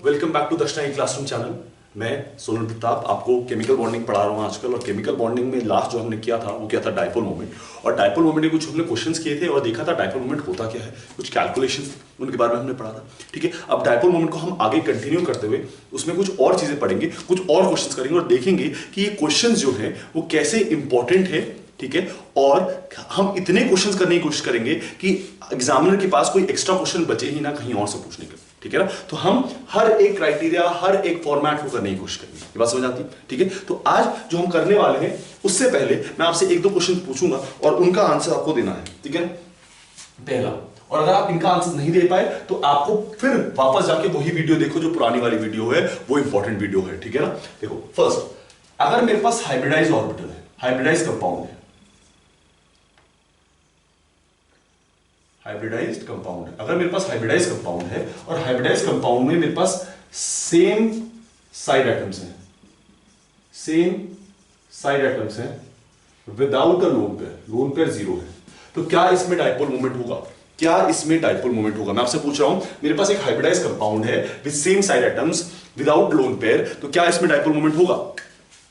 Welcome back to Darshana e classroom channel. मैं सोनल प्रताप आपको chemical bonding पढ़ा रहा हूँ आजकल। और केमिकल बॉन्डिंग में लास्ट जो हमने किया था वो क्या था, डायपोल मोमेंट। और डायपोल मोमेंट के कुछ हमने क्वेश्चंस किए थे और देखा था डायपोल मोमेंट होता क्या है, कुछ कैलकुलेशंस उनके बारे में हमने पढ़ा था। ठीक है, अब डायपोल मोमेंट को हम आगे कंटिन्यू करते हुए उसमें कुछ और चीजें पढ़ेंगे, कुछ और क्वेश्चंस करेंगे और देखेंगे कि ये क्वेश्चंस जो है वो कैसे इंपॉर्टेंट है। ठीक है, और हम इतने क्वेश्चंस करने की कोशिश करेंगे कि एग्जामिनर के पास कोई एक्स्ट्रा क्वेश्चन बचे ही ना कहीं और से पूछने के। ठीक है ना, तो हम हर एक क्राइटेरिया, हर एक फॉर्मेट को करने की कोशिश करेंगे। ये बात समझ आती है? ठीक है, तो आज जो हम करने वाले हैं उससे पहले मैं आपसे एक दो क्वेश्चन पूछूंगा और उनका आंसर आपको देना है। ठीक है, पहला, और अगर आप इनका आंसर नहीं दे पाए तो आपको फिर वापस जाके वही वीडियो देखो जो पुरानी वाली वीडियो है, वो इंपॉर्टेंट वीडियो है। ठीक है ना, देखो फर्स्ट, अगर मेरे पास हाइब्रिडाइज ऑर्बिटल है, हाइब्रिडाइज कंपाउंड है, हाइब्रिडाइज्ड कंपाउंड है, अगर मेरे पास हाइब्रिडाइज्ड कंपाउंड है और हाइब्रिडाइज्ड कंपाउंड में मेरे पास सेम साइड एटम्स हैं, सेम साइड एटम्स हैं without a lone pair zero है, तो क्या इसमें डायपोल मोमेंट होगा? क्या इसमें डायपोल मोमेंट होगा? मैं आपसे पूछ रहा हूं, मेरे पास एक हाइब्रिडाइज्ड कंपाउंड है with same side atoms without lone pair, तो क्या इसमें डायपोल मोमेंट होगा?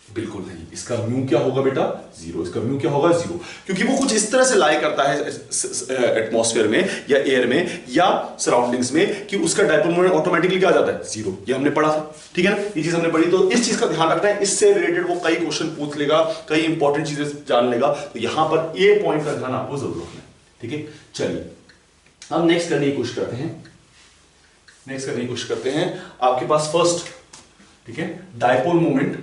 बिल्कुल नहीं। इसका म्यू क्या होगा बेटा? जीरो। इसका म्यू क्या होगा? जीरो, क्योंकि वो कुछ इस तरह से लाई करता है एटमॉस्फेयर में या एयर में या सराउंडिंग्स में कि उसका डायपोल मोमेंट ऑटोमेटिकली क्या आ जाता है? जीरो। ये हमने पढ़ा था। ठीक है ना, ये चीज हमने पढ़ी। तो इस चीज का ध्यान रखना है, इससे रिलेटेड वो कई क्वेश्चन पूछ लेगा, कई इंपॉर्टेंट चीजें जान लेगा, तो यहां पर ये पॉइंट का ध्यान आपको जरूर रखना है। ठीक है, चलिए हम नेक्स्ट करने की कोशिश करते हैं। नेक्स्ट करने की कोशिश करते हैं, आपके पास फर्स्ट, ठीक है, dipole moment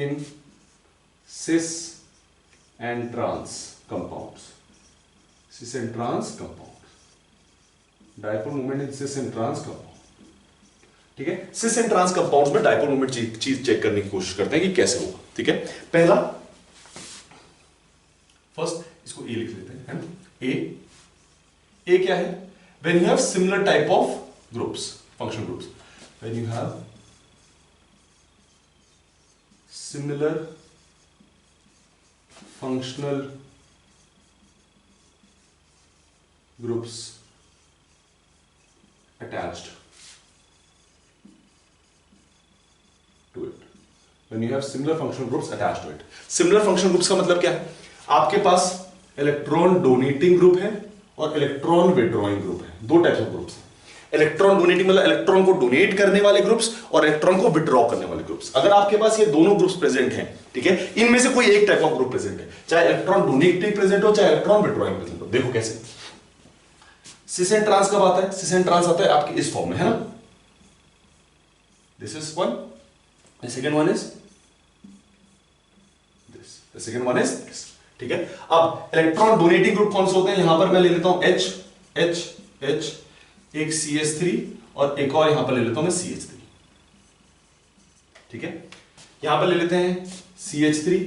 in cis and trans compounds, cis and trans compounds, dipole moment in cis and trans compound। ठीक है, cis and trans compounds में dipole moment चीज चेक करने की कोशिश करते हैं कि कैसे होगा। ठीक है, पहला, फर्स्ट इसको ए लिख लेते हैं, है ना। ए क्या है? when you have similar type of groups, functional groups, when you have similar functional groups attached to it, when you have similar functional groups attached to it। similar functional groups का मतलब क्या है? आपके पास इलेक्ट्रॉन डोनेटिंग ग्रुप है और electron withdrawing group है, दो types of groups हैं। इलेक्ट्रॉन डोनेटिंग मतलब इलेक्ट्रॉन को डोनेट करने वाले ग्रुप्स और इलेक्ट्रॉन को विड्रॉ करने वाले ग्रुप्स। अगर आपके पास ये दोनों ग्रुप्स प्रेजेंट हैं, ठीक है, इनमें से कोई एक टाइप ऑफ ग्रुप प्रेजेंट है, चाहे इलेक्ट्रॉन डोनेटिंग प्रेजेंट हो चाहे इलेक्ट्रॉन विड्रॉइंग प्रेजेंट हो। देखो कैसे सिस एंड ट्रांस कब आता है? सिस एंड ट्रांस आता है आपके इस फॉर्म में, है ना। This is one, the second one is this, the second one is this. ठीक है, अब इलेक्ट्रॉन डोनेटिंग ग्रुप कौन से होते हैं? यहां पर मैं ले लेता हूं H H H, एक CH3 और एक और यहां पर ले लेता हूं मैं CH3। ठीक है, यहां पर ले लेते हैं CH3,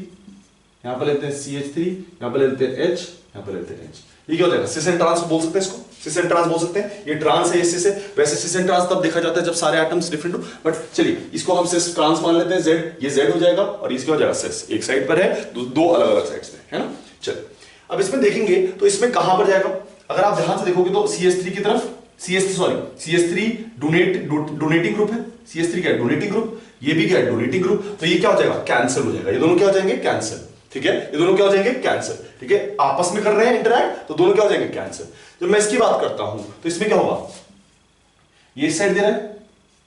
यहां पर लेते हैं CH3, यहां पर ले लेते हैं H, यहां पर लेते हैं H। ये क्या होता है? सिस एंड ट्रांस बोल सकते हैं इसको, सिस एंड ट्रांस बोल सकते हैं। ये ट्रांस है, ये सिस है। वैसे सिस एंड ट्रांस तब देखा जाता है जब सारे एटम्स डिफरेंट हो, बट चलिए इसको हम सिस ट्रांस मान लेते हैं। Z, ये Z हो जाएगा और इसके हो जाएगा सिस। एक साइड पर है, दो अलग अलग साइड्स पे, है ना। चलिए अब इसमें देखेंगे तो इसमें कहां पर जाएगा? अगर आप ध्यान से देखोगे तो CH3 की तरफ, CH3 डोनेटिंग ग्रुप है। CH3 क्या है? Donating group. ये भी क्या है? Donating group. तो ये क्या हो जाएगा? कैंसिल हो जाएगा। ये दोनों क्या हो जाएंगे? कैंसिल। ठीक है, ये दोनों क्या हो जाएंगे? कैंसिल। ठीक है, आपस में कर रहे हैं इंटरैक्ट, तो दोनों क्या हो जाएंगे? कैंसिल। जब मैं इसकी बात करता हूं तो इसमें क्या होगा? ये इस साइड दे रहा है,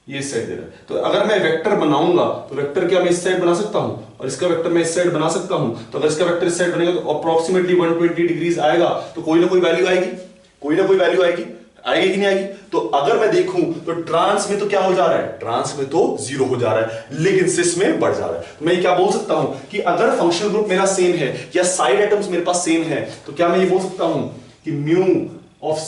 ये इस साइड दे रहा है। तो अगर मैं वेक्टर बनाऊंगा तो वेक्टर क्या मैं इस साइड बना सकता हूं और इसका वेक्टर मैं इस साइड बना सकता हूं। तो अगर इसका वेक्टर इस साइड बनेगा तो अप्रोक्सीमेटली 120 डिग्रीज आएगा, तो कोई ना कोई वैल्यू आएगी, कोई ना कोई वैल्यू आएगी, आएगी कि नहीं आएगी? तो अगर मैं देखूं तो ट्रांस में तो क्या हो जा रहा है? ट्रांस में तो जीरो हो जा रहा है, लेकिन सिस में बढ़ जा रहा है। तो मैं क्या बोल सकता हूं कि अगर फंक्शनल ग्रुप मेरा सेम है या साइड एटम्स मेरे पास सेम है, तो क्या मैं ये बोल सकता हूं कि mu of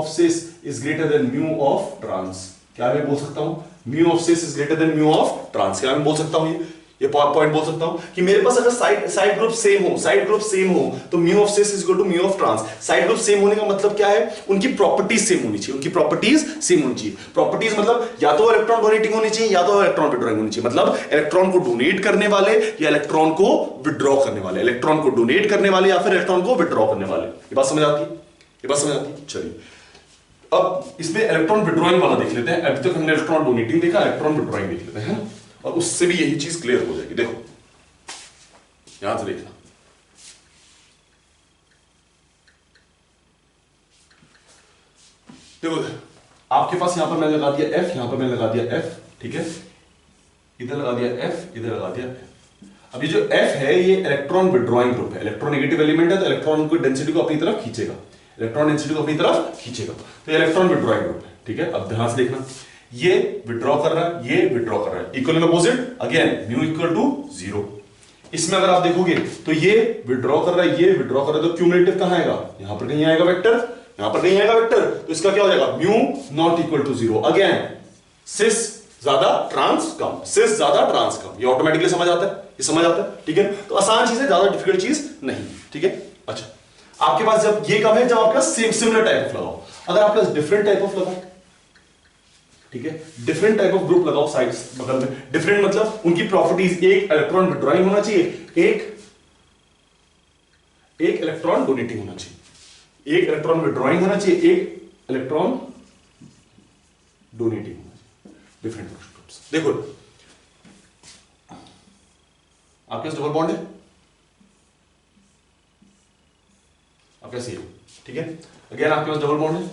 cis is greater than mu of trans. क्या मैं बोल सकता हूं? Mu of cis is greater than mu of trans. क्या मैं बोल सकता हूं? ये पॉइंट बोल सकता हूं कि मेरे पास अगर साइड ग्रुप सेम हो तो mu of cis is equal to mu of trans. Side group same होने का मतलब क्या है, उनकी प्रॉपर्टीज सेम होनी चाहिए, प्रॉपर्टीज मतलब या तो इलेक्ट्रॉन डोनेटिंग होनी चाहिए या तो इलेक्ट्रॉन विड्रॉइंग होनी चाहिए। मतलब इलेक्ट्रॉन को डोनेट करने वाले या इलेक्ट्रॉन को विड्रॉ करने वाले, इलेक्ट्रॉन को डोनेट करने वाले या फिर इलेक्ट्रॉन को विड्रॉ करने वाले। ये बात समझ आती है? चलिए अब इसमें इलेक्ट्रॉन विड्रॉइंग वाला देख लेते हैं। अभी तक हमने इलेक्ट्रॉन डोनेटिंग देखा, इलेक्ट्रॉन विड्रॉइंग देख लेते हैं और उससे भी यही चीज क्लियर हो जाएगी। देखो यहां से देखना, देखो आपके पास यहां पर मैंने लगा दिया F, यहां पर मैंने लगा दिया F, ठीक है, इधर लगा दिया F, इधर लगा दिया F। अब ये जो F है ये इलेक्ट्रॉन विड्रॉइंग ग्रुप है, इलेक्ट्रोनेगेटिव एलिमेंट है तो इलेक्ट्रॉन की डेंसिटी को अपनी तरफ खींचेगा, तो ये इलेक्ट्रॉन विड्रॉइंग ग्रुप है, ठीक है। अब ध्यान से देखना, ये विड्रॉ कर रहा है, ये विड्रॉ कर रहा है, equal and opposite, again mu equal to 0। इसमें अगर आप देखोगे तो ये विड्रॉ कर रहा है, ये विड्रॉ कर रहा है, तो क्यूमुलेटिव कहां आएगा, यहां पर कहीं आएगा वेक्टर, यहां पर कहीं आएगा वेक्टर, तो इसका क्या हो जाएगा, mu not equal to 0। Again cis ज्यादा ट्रांस कम, सिस ज्यादा ट्रांस कम, ये ऑटोमेटिकली समझ आता है, ये समझ आता है, ठीक है। तो आसान चीज है, ज्यादा डिफिकल्ट चीज नहीं, ठीक है। अच्छा आपके पास जब ये कब है, जब आपके पास सेम सिमिलर टाइप ऑफ लगाओ। अगर आपके पास डिफरेंट टाइप ऑफ लगाओ, ठीक है, डिफरेंट टाइप ऑफ ग्रुप लगाओ साइड्स बगल में, डिफरेंट मतलब उनकी प्रॉपर्टीज, एक इलेक्ट्रॉन विड्रॉइंग होना चाहिए, एक इलेक्ट्रॉन डोनेटिंग होना चाहिए, एक इलेक्ट्रॉन विड्रॉइंग होना चाहिए, एक इलेक्ट्रॉन डोनेटिंग होना चाहिए, डिफरेंट ग्रुप्स। देखो आपके पास डबल बॉन्ड है, आपका सी, ठीक है, अगेन आपके पास डबल बॉन्ड है,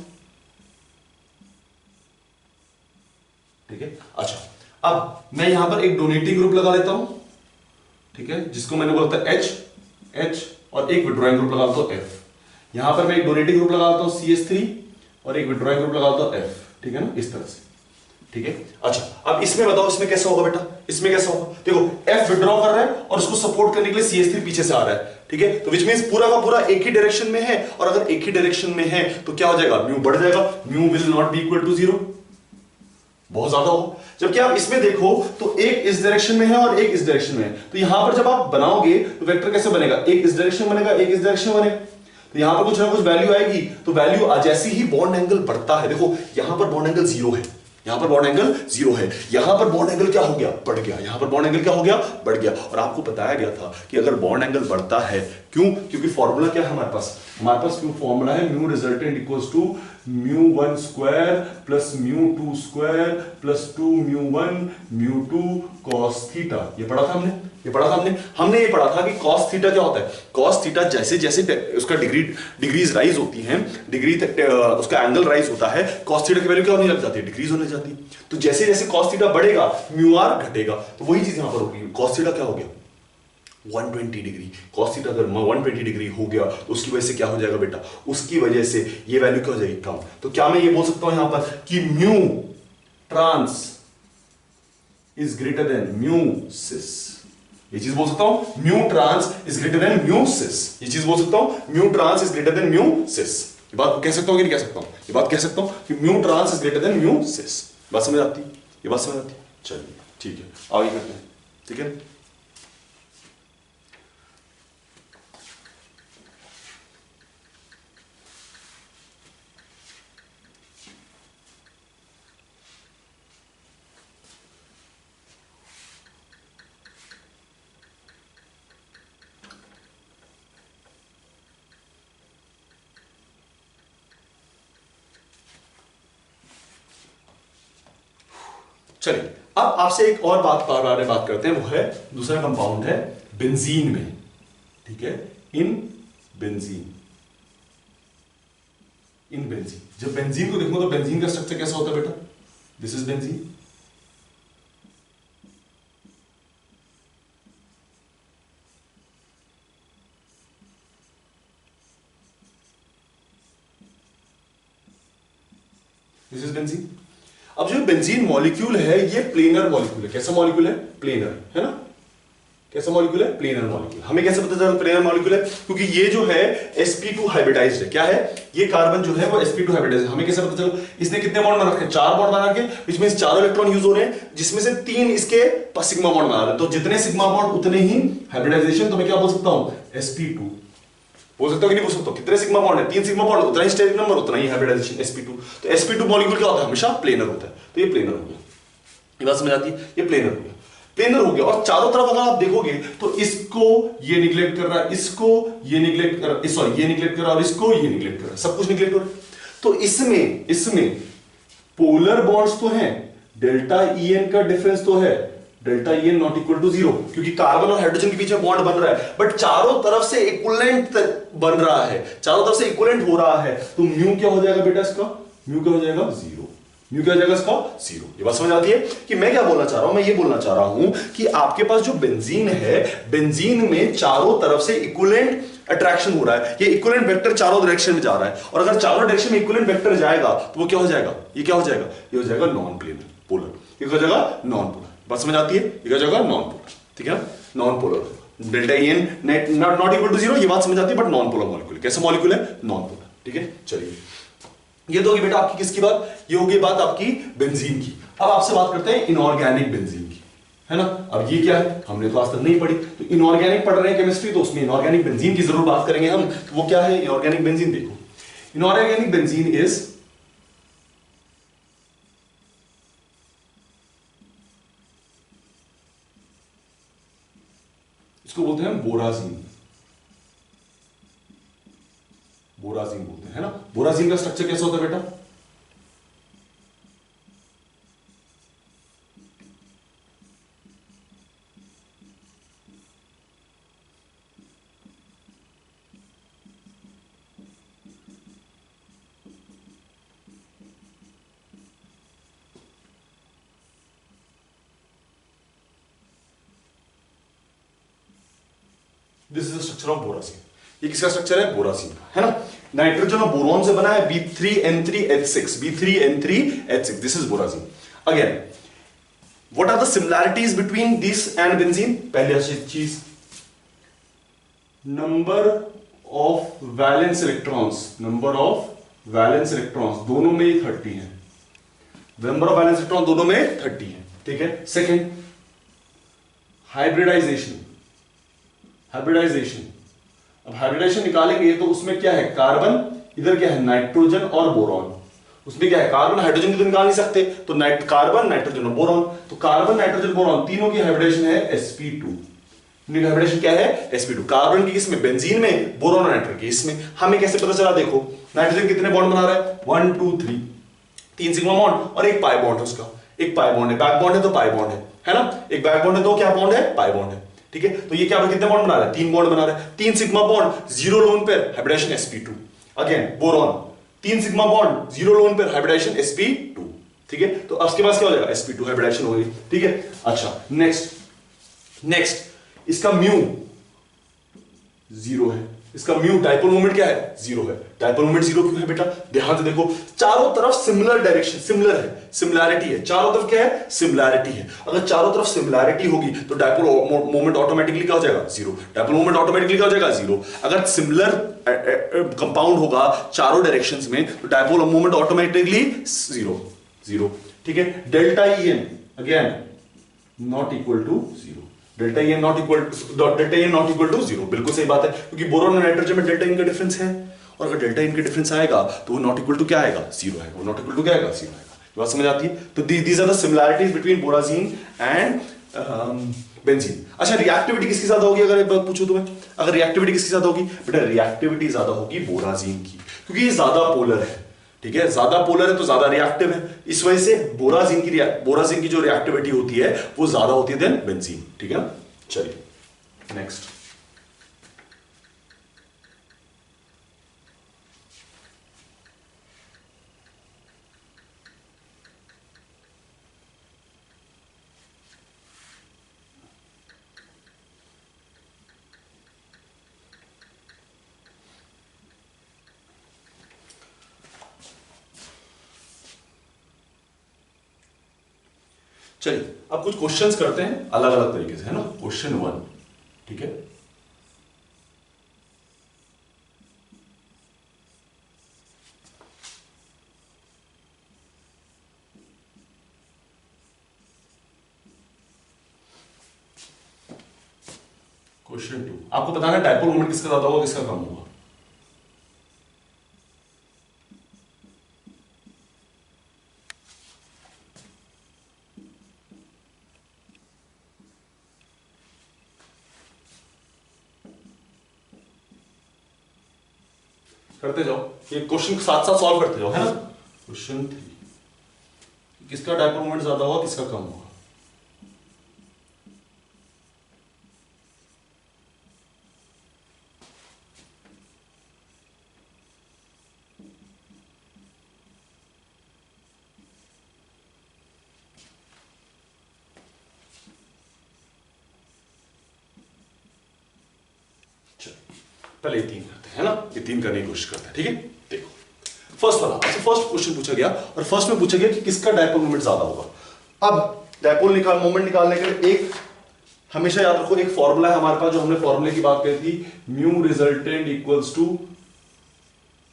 ठीक है। अच्छा अब मैं यहां पर एक डोनेटिंग ग्रुप लगा लेता हूं, ठीक है, जिसको मैंने बोला था H और एक विड्रॉइंग ग्रुप लगा देता हूं F। यहां पर मैं एक डोनेटिंग ग्रुप लगा देता हूं CH3 और एक विड्रॉइंग ग्रुप लगा देता हूं F, ठीक है ना, इस तरह से, ठीक है। अच्छा अब इसमें बताओ इसमें कैसा होगा बेटा, इसमें कैसा होगा, देखो F विड्रॉ कर रहा है और उसको सपोर्ट करने के लिए CH3 पीछे से आ रहा है, ठीक है, तो विच मींस पूरा का पूरा एक ही डायरेक्शन में है, और अगर एक ही डायरेक्शन में है तो क्या हो जाएगा, म्यू बढ़ जाएगा, mu will not be equal to 0, बहुत ज्यादा हो। जबकि आप इसमें देखो तो एक इस डायरेक्शन में है और एक इस डायरेक्शन में है, तो यहां पर जब आप बनाओगे तो वेक्टर कैसे बनेगा, एक इस डायरेक्शन बनेगा, एक इस डायरेक्शन बनेगा, तो यहां पर कुछ ना कुछ वैल्यू आएगी, तो वैल्यू जैसे ही बॉन्ड एंगल बढ़ता है, देखो यहां पर बॉन्ड एंगल 0 है, यहां पर बॉन्ड एंगल 0 है, यहां पर बॉन्ड एंगल क्या हो गया, बढ़ गया, यहां पर बॉन्ड एंगल क्या हो गया, बढ़ गया। और आपको बताया गया था कि अगर बॉन्ड एंगल बढ़ता है, क्यों, क्योंकि फॉर्मूला क्या है हमारे पास क्यों फॉर्मूला है, mu resultant equals to μ1 square plus μ2 square plus 2 μ1 μ2 cos theta. ये पढ़ा था हमने ये पढ़ा था कि cos थीटा क्या होता है, cos थीटा जैसे जैसे उसका डिग्रीज राइज होती हैं, उसका एंगल राइज होता है, cos थीटा की वैल्यू क्या होने लग जाती है, डिक्रीज होने लग जाती है। तो जैसे जैसे cos थीटा बढ़ेगा μr घटेगा, तो वही चीज यहां पर होगी, cos थीटा क्या हो गया 120 डिग्री, cos थीटा अगर 120 डिग्री हो गया तो उसकी वजह से क्या हो जाएगा बेटा, उसकी वजह से ये वैल्यू क्या हो जाएगी, कम। तो क्या मैं ये बोल सकता हूं यहां पर कि mu trans is greater than mu cis, ये चीज बोल सकता हूं, mu trans is greater than mu cis, ये चीज बोल सकता हूं, mu trans is greater than mu cis. ये बात कह सकता हूं कि नहीं कह सकता हूं, ये बात कह सकता हूं कि mu trans is greater than mu cis. बात समझ आती है, ये बात समझ आती है, चलिए ठीक है आगे करते हैं, ठीक है। चलिए अब आपसे एक और बारे में बात करते हैं, वो है दूसरा कंपाउंड है बेंजीन में, ठीक है, इन बेंजीन। जब बेंजीन को देखो तो बेंजीन का स्ट्रक्चर कैसा होता है बेटा, this is benzene, this is benzene. अब जो बेंजीन मॉलिक्यूल है ये प्लेनर मॉलिक्यूल है, कैसा मॉलिक्यूल है, प्लेनर है ना, कैसा मॉलिक्यूल है? Planar molecule. हमें कैसे पता चला प्लेनर मॉलिक्यूल है? क्योंकि ये जो है sp2 हाइब्रिडाइज्ड है। क्या है? ये कार्बन जो है वो sp2 हाइब्रिडाइज्ड है। हमें कैसे पता चला? इसने कितने बॉन्ड बना रखे? 4 बॉन्ड बना के, which means 4 इलेक्ट्रॉन यूज हो रहे हैं, जिसमें से 3 इसके सिग्मा बॉन्ड बना रहे हैं। तो जितने सिग्मा बॉन्ड उतने ही हाइब्रिडाइजेशन। तो मैं क्या बोल सकता हूं? sp2 बोल सकता हूं कि नहीं बोल सकता? कितने सिग्मा बॉन्ड है? 3 सिग्मा बॉन्ड, उतना ही स्टेरिक नंबर, उतना ही हाइब्रिडाइजेशन sp2। तो sp2 मॉलिक्यूल क्या होता है? हमेशा प्लेनर होता है। तो ये प्लेनर हो गया। ये बात समझ आती है? ये प्लेनर हो गया, प्लेनर हो गया। और चारों तरफ अगर आप देखोगे तो इसको ये निग्लेक्ट कर रहा है, इसको ये निग्लेक्ट कर रहा है, सॉरी ये निग्लेक्ट कर रहा है, और इसको ये निग्लेक्ट कर रहा है, सब कुछ निग्लेक्ट हो रहा है। तो इसमें पोलर बॉन्ड्स तो हैं, डेल्टा ईएन का डिफरेंस तो है, delta EN not equal to 0, क्योंकि कार्बन और हाइड्रोजन के बीच में बॉन्ड बन रहा है, बट चारों तरफ से इक्विवेलेंट बन रहा है, चारों तरफ से इक्विवेलेंट हो रहा है। तो म्यू क्या हो जाएगा बेटा इसका? म्यू क्या हो जाएगा? 0। म्यू क्या हो जाएगा इसका? 0। ये बात समझ आती है कि मैं क्या बोलना चाह रहा हूं? मैं ये बोलना चाह रहा हूं कि आपके पास जो बेंजीन है, बेंजीन में चारों तरफ से इक्विवेलेंट अट्रैक्शन हो रहा है। ये इक्विवेलेंट वेक्टर चारों डायरेक्शन में जा रहा है, और अगर चारों डायरेक्शन में इक्विवेलेंट वेक्टर जाएगा तो वो क्या हो जाएगा? ये क्या हो जाएगा? ये हो जाएगा नॉन प्लेनर पोलर। ये हो जाएगा नॉन पोलर। बात समझ आती है? ये हो जाएगा नॉन पोलर। ठीक है, non polar. Delta EN not equal to 0, ये बात समझ आती है, बट नॉन पोलर मॉलिक्यूल। कैसा मॉलिक्यूल है? Non polar. ठीक है, चलिए ये तो होगी बेटा आपकी किसकी बात? ये होगी बात आपकी बेंजीन की। अब आपसे बात करते हैं इनऑर्गेनिक बेंजीन की, है ना। अब ये क्या है? हमने तो आज तक नहीं पढ़ी, तो इनऑर्गेनिक पढ़ रहे हैं केमिस्ट्री, तो उसमें इनऑर्गेनिक बेंजीन की जरूर बात करेंगे हम। तो वो क्या है इनऑर्गेनिक बेंजीन? देखो, इनऑर्गेनिक बेंजीन इज, इसको बोलते हैं बोराजीन। बोराजीन बोलते हैं, है ना। बोराजीन का स्ट्रक्चर कैसा होता है बेटा? This is the structure of borazine. ये किसका स्ट्रक्चर है? बोराजीन का, है ना। नाइट्रोजन और बोरॉन से बना है, B3N3H6, B3N3H6, this is borazine. Again, what are the similarities between this and benzene? पहली चीज, number of valence electrons, number of valence electrons दोनों में 30 है। नंबर ऑफ वैलेंस इलेक्ट्रॉन दोनों में 30 है। ठीक है। Second, hybridization. हाइब्रिडाइजेशन, अब हाइब्रिडाइजेशन निकालेंगे तो उसमें क्या है? कार्बन, इधर क्या है? नाइट्रोजन और बोरॉन। उसमें क्या है? कार्बन हाइड्रोजन की तो निकाल नहीं सकते, तो कार्बन, नाइट्रोजन और बोरॉन। तो कार्बन, नाइट्रोजन, बोरॉन तीनों की हाइब्रिडाइजेशन है sp2। हाइब्रिडेशन क्या है? sp2। कार्बन की किसमें? बेंजीन में, बोरॉन और नाइट्रोजन की इसमें। हमें कैसे पता चला? देखो, नाइट्रोजन कितने बॉन्ड बना रहा है? 1 2 3, 3 सिग्मा बॉन्ड और एक पाई बॉन्ड है उसका। एक पाई बॉन्ड है, बैक बॉन्ड है तो पाई बॉन्ड है ना। एक बैक बॉन्ड है तो क्या बॉन्ड है? पाई बॉन्ड है। ठीक है, तो ये क्या कितने बॉन्ड बना रहा है? 3 बॉन्ड बना रहा है। 3 sigma bond, 0 lone pair, hybridization sp2। Again boron, 3 sigma bond, 0 lone pair, hybridization sp2। ठीक है, तो अब इसके पास क्या हो जाएगा? sp2 हाइब्रिडेशन हो गई। ठीक है, अच्छा नेक्स्ट इसका म्यू 0 है। इसका म्यू डाइपोल मोमेंट क्या है? 0 है। डाइपोल मोमेंट 0 क्यों है बेटा? ध्यान से देखो, चारों तरफ सिमिलर डायरेक्शन, सिमिलर है, सिमिलैरिटी है। चारों तरफ क्या है? सिमिलैरिटी है। अगर चारों तरफ सिमिलैरिटी होगी तो डाइपोल मोमेंट ऑटोमेटिकली क्या हो जाएगा? 0। डाइपोल मोमेंट ऑटोमेटिकली क्या हो जाएगा? 0। अगर सिमिलर कंपाउंड होगा चारों डायरेक्शंस में तो डाइपोल मोमेंट ऑटोमेटिकली 0। ठीक है। Delta EN again not equal to 0। Delta EN not equal to 0, बिल्कुल सही बात है, क्योंकि बोरॉन और नाइट्रोजन में डेल्टा ईएन का डिफरेंस है, और अगर डेल्टा ईएन का डिफरेंस आएगा तो वो नॉट इक्वल टू क्या आएगा? 0 आएगा। वो नॉट इक्वल टू क्या आएगा? 0 आएगा। बात समझ आती है? तो these are the similarities between borazine and benzene. अच्छा, रिएक्टिविटी किसकी ज्यादा होगी? अगर एक बात पूछूं तुम्हें, अगर रिएक्टिविटी किसकी ज्यादा होगी? बेटा रिएक्टिविटी ज्यादा होगी बोराजीन की, क्योंकि ये ज्यादा पोलर है। ठीक है, ज्यादा पोलर है तो ज्यादा रिएक्टिव है, इस वजह से बोराजीन की जो रिएक्टिविटी होती है वो ज्यादा होती है देन बेंजीन। ठीक है, चलिए नेक्स्ट। चलिए अब कुछ क्वेश्चंस करते हैं अलग अलग तरीके से, है ना। क्वेश्चन 1, ठीक है। क्वेश्चन 2, आपको बताना है डायपोल मोमेंट किसका ज्यादा होगा किसका कम होगा। करते जाओ, ये क्वेश्चन साथ साथ सॉल्व करते जाओ, है ना। क्वेश्चन 3, किसका डायपोल मोमेंट ज्यादा होगा किसका कम होगा। पहले ये 3 करते हैं, है ना, ये 3 करने की कोशिश करते हैं, ठीक है। देखो फर्स्ट वाला, अच्छा फर्स्ट क्वेश्चन पूछा गया और फर्स्ट में पूछा गया कि किसका डायपोल मोमेंट ज्यादा होगा। अब डायपोल मोमेंट निकालने के लिए एक हमेशा याद रखो, एक फॉर्मूला है हमारे पास जो हमने फॉर्मूले की बात करी थी, mu resultant equals to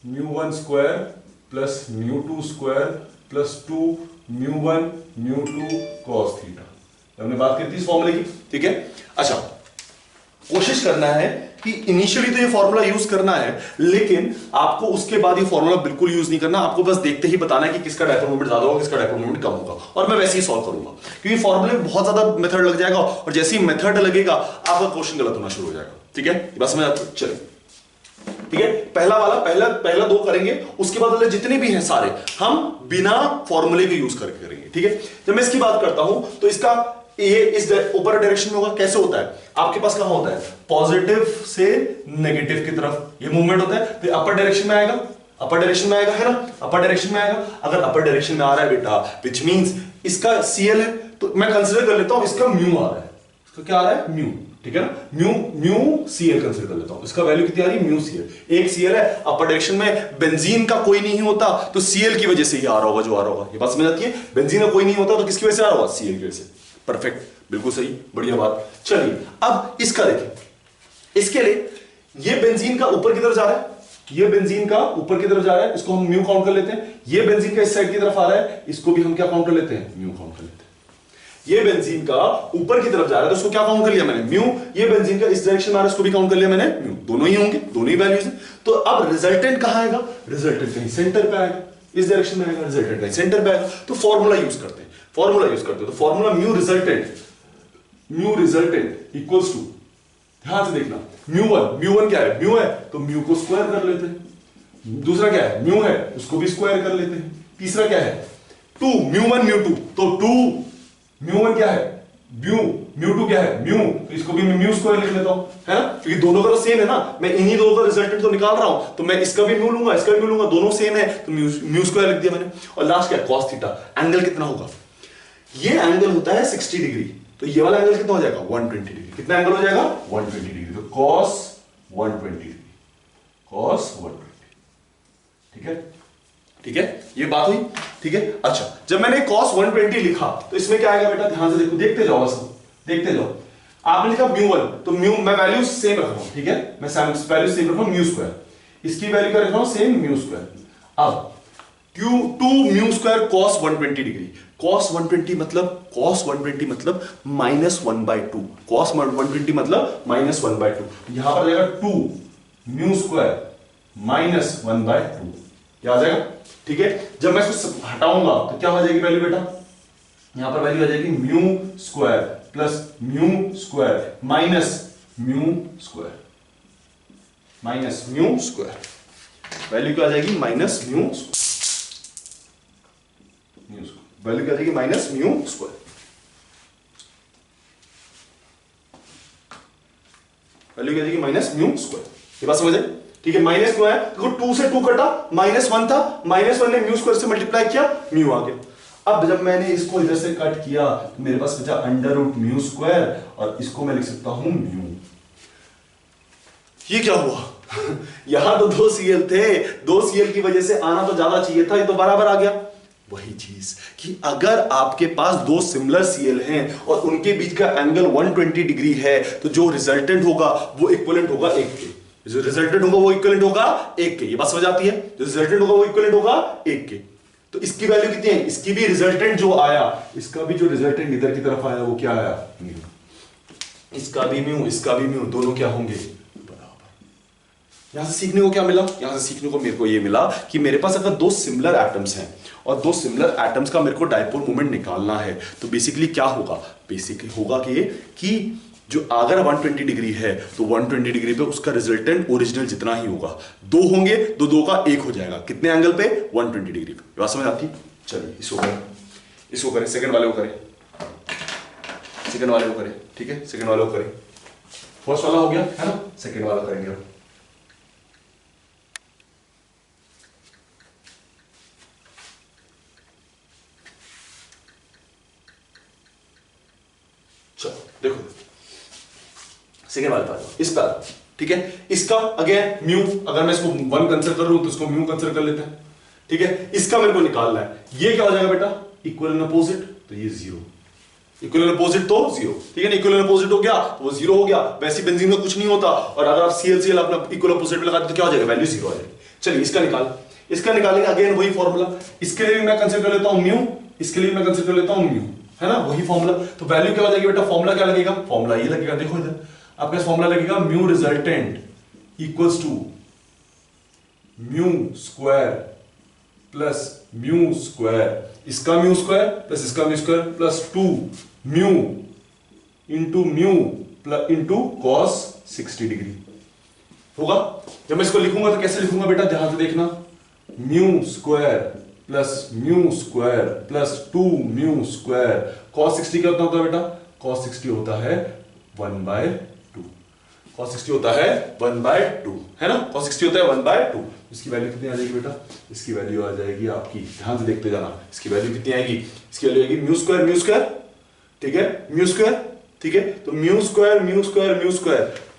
μ1 square plus μ2 square plus 2 μ1 μ2 cos theta. हमने बात की थी इस फॉर्मूले की, ठीक है। अच्छा कोशिश करना है कि इनिशियली तो ये फॉर्मूला यूज करना है, लेकिन आपको उसके बाद ये फॉर्मूला बिल्कुल यूज नहीं करना, आपको बस देखते ही बताना है कि किसका डायपोल मोमेंट ज्यादा होगा किसका डायपोल मोमेंट कम होगा, और मैं वैसे ही सॉल्व करूंगा, क्योंकि फॉर्मूले में बहुत ज्यादा मेथड लग जाएगा और जैसे ही मेथड लगेगा आपका क्वेश्चन गलत होना शुरू हो जाएगा, ठीक है। बस मैं चलिए, ठीक है, पहला वाला पहला 2 करेंगे, उसके बाद वाले जितने भी हैं सारे हम बिना फॉर्मूले के यूज करके करेंगे, ठीक है। जब मैं इसकी बात करता हूं तो इसका ये इस ऊपर डायरेक्शन में होगा, कैसे होता है, आपके पास कहां होता है, पॉजिटिव से नेगेटिव की तरफ ये मूवमेंट होता है, तो अपर डायरेक्शन में आएगा, अपर डायरेक्शन में आएगा, है ना, अपर डायरेक्शन में आएगा। अगर अपर डायरेक्शन में आ रहा है बेटा, विच मींस इसका सीएल है, तो मैं कंसीडर कर लेता हूं इसका म्यू आ रहा है, इसका क्या आ रहा है, म्यू, ठीक है ना, म्यू सीएल कंसीडर कर लेता हूं, इसका वैल्यू कितनी आ रही है, म्यू सीएल। एक सीएल है अपर डायरेक्शन में, बेंजीन का कोई नहीं होता तो सीएल की वजह से ही आ रहा होगा जो आ रहा होगा, ये बात समझ आती है। बेंजीन का कोई नहीं होता तो किसकी वजह से आ रहा होगा, सीएल की वजह से। परफेक्ट, बिल्कुल सही, बढ़िया बात। चलिए अब इसका देखिए, इसके लिए ये बेंजीन का ऊपर की तरफ जा रहा है, ये बेंजीन का ऊपर की तरफ जा रहा है, इसको हम म्यू काउंट कर लेते हैं। ये बेंजीन का इस साइड की तरफ आ रहा है, इसको भी हम क्या काउंट कर लेते हैं, म्यू काउंट कर लेते हैं। ये बेंजीन का ऊपर की तरफ जा रहा है तो उसको क्या काउंट कर लिया मैंने, म्यू। ये बेंजीन का इस डायरेक्शन में आ रहा है, इसको भी काउंट कर लिया मैंने, म्यू। दोनों ही होंगे, दोनों ही वैल्यूज हैं। तो अब रिजल्टेंट कहां आएगा, रिजल्टेंट कहीं सेंटर पे आएगा, इस डायरेक्शन में आएगा, रिजल्टेंट कहीं सेंटर पे आएगा। तो फॉर्मूला यूज करते हैं, फॉर्मूला यूज करते हैं, तो formula mu resultant equals to, ध्यान से देखना, म्यू1 क्या है, म्यू है तो म्यू को स्क्वायर कर लेते हैं। दूसरा क्या है, म्यू है, उसको भी स्क्वायर कर लेते हैं। तीसरा क्या है, 2 म्यू1 म्यू2, तो 2 म्यू1 क्या है, म्यू2 क्या है, म्यू, तो इसको भी मैं म्यू स्क्वायर लिख लेता हूं, है ना, क्योंकि दोनों का तो सेम है ना, मैं इन्हीं दोनों का रिजल्टेंट तो निकाल रहा हूं, तो मैं इसका भी म्यू लूंगा, इसका भी म्यू लूंगा, दोनों सेम है तो म्यू स्क्वायर लिख दिया मैंने। और लास्ट क्या है, cos थीटा। एंगल कितना होगा, ये एंगल होता है 60 डिग्री, तो ये वाला एंगल कितना हो जाएगा, 120 डिग्री। कितना एंगल हो जाएगा, 120 डिग्री, तो cos 120 डिग्री, cos 120, ठीक है, ठीक है, ये बात हुई, ठीक है। अच्छा जब मैंने cos 120 लिखा तो इसमें क्या आएगा बेटा, ध्यान से देखो, देखते जाओ, बस देखते जाओ। आपने लिखा म्यू1, तो म्यू मैं वैल्यू सेम रख रहा हूं, ठीक है, मैं वैल्यू सेम रख रहा हूं, म्यू स्क्वायर, इसकी वैल्यू क्या रख रहा हूं, सेम म्यू स्क्वायर। अब 2 mu square cos 120 degree, cos 120 मतलब -1/2, cos 120 मतलब -1/2, यहां पर जाएगा 2 म्यू स्क्वायर -1/2, क्या आ जाएगा, ठीक है। जब मैं इसको हटाऊंगा तो क्या हो जाएगी वैल्यू बेटा, यहां पर वैल्यू आ जाएगी mu square plus mu square minus mu square, value क्या आ जाएगी, माइनस म्यू वैल्यू क्या आ जाएगी, माइनस म्यू स्क्वायर, वैल्यू क्या आ जाएगी, माइनस म्यू स्क्वायर। ये बात समझ आए, ठीक है। माइनस क्यों है, देखो 2 से 2 कटा, -1 था, -1 ने म्यू स्क्वायर से मल्टीप्लाई किया, म्यू आ गया। अब जब मैंने इसको इधर से कट किया तो मेरे पास बचा √ म्यू स्क्वायर, और इसको मैं लिख सकता हूं म्यू। ये क्या हुआ यहां तो 2 CL थे, 2 CL की वजह से आना तो ज्यादा चाहिए था, ये तो बराबर आ गया, वही चीज कि अगर आपके पास दो सिमिलर सीएल हैं और उनके बीच का एंगल 120 डिग्री है तो जो रिजल्टेंट होगा वो इक्विवेलेंट होगा एक के। जो रिजल्टेंट होगा वो इक्विवेलेंट होगा एक के। ये बात समझ आती है? जो रिजल्टेंट होगा वो इक्विवेलेंट होगा एक के। तो इसकी वैल्यू कितनी है? इसकी भी रिजल्टेंट जो आया, इसका भी जो रिजल्टेंट इधर की तरफ आया वो क्या आया? म्यू। इसका भी म्यू, इसका भी म्यू, दोनों क्या होंगे? बराबर। यहां से सीखने को क्या मिला? यहां से सीखने को मेरे को ये मिला कि मेरे पास अगर दो सिमिलर एटम्स हैं और दो सिमिलर एटम्स का मेरे को डाइपोल मोमेंट निकालना है तो बेसिकली क्या होगा? बेसिकली होगा कि जो अगर 120 डिग्री है तो 120 डिग्री पे उसका रिजल्टेंट ओरिजिनल जितना ही होगा। दो होंगे तो दो का एक हो जाएगा। कितने एंगल पे? 120 डिग्री पे। बात समझ आती है? चलिए इसको करें, सेकंड वाले को करें, सेकंड वाले को करें, ठीक है, सेकंड वाले को करें। फर्स्ट वाला हो गया है ना, सेकंड वाला करेंगे। चलो देखो सेकेंड वाले पर, इस पर, ठीक है। इसका अगेन म्यू, अगर मैं इसको 1 कंसीडर करूं तो इसको म्यू कंसीडर कर लेते हैं, ठीक है। इसका मेरे को निकालना है, ये क्या हो जाएगा बेटा? इक्वल एंड अपोजिट, तो ये 0। इक्वल एंड अपोजिट तो 0, ठीक है ना। इक्वल एंड अपोजिट हो गया तो वो 0 हो गया। वैसे बेंजीन में कुछ नहीं होता, और अगर आप CL अपना इक्वल अपोजिट में लगाते तो क्या हो जाएगा? वैल्यू 0 आ जाएगी। चलिए इसका निकालेंगे। अगेन वही फॉर्मूला, इसके लिए भी मैं कंसीडर कर लेता हूं म्यू, इसके लिए मैं कंसीडर कर लेता हूं म्यू, है ना, वही फॉर्मूला। तो वैल्यू क्या हो जाएगी बेटा? फॉर्मूला क्या लगेगा? फॉर्मूला ये लगेगा, देखो इधर आपके पास फॉर्मूला लगेगा, mu resultant equals to mu square plus mu square, इसका म्यू स्क्वायर प्लस इसका mu square plus 2 mu into cos 60 degree होगा। जब मैं इसको लिखूंगा तो कैसे लिखूंगा बेटा? ध्यान से देखना, mu square plus 2 mu square. Cos 60 क्या होता है बेटा? कॉस 60 होता है 1/2। कॉस 60 होता है 1/2, है ना। कॉस 60 होता है 1/2। इसकी वैल्यू कितनी आ जाएगी बेटा? इसकी वैल्यू आ जाएगी आपकी, ध्यान से देखते जाना, इसकी वैल्यू कितनी आएगी? इसकी वैल्यू आएगी म्यू स्क्वायर, ठीक है, म्यू स्क्वायर, ठीक है। तो म्यू स्क्वायर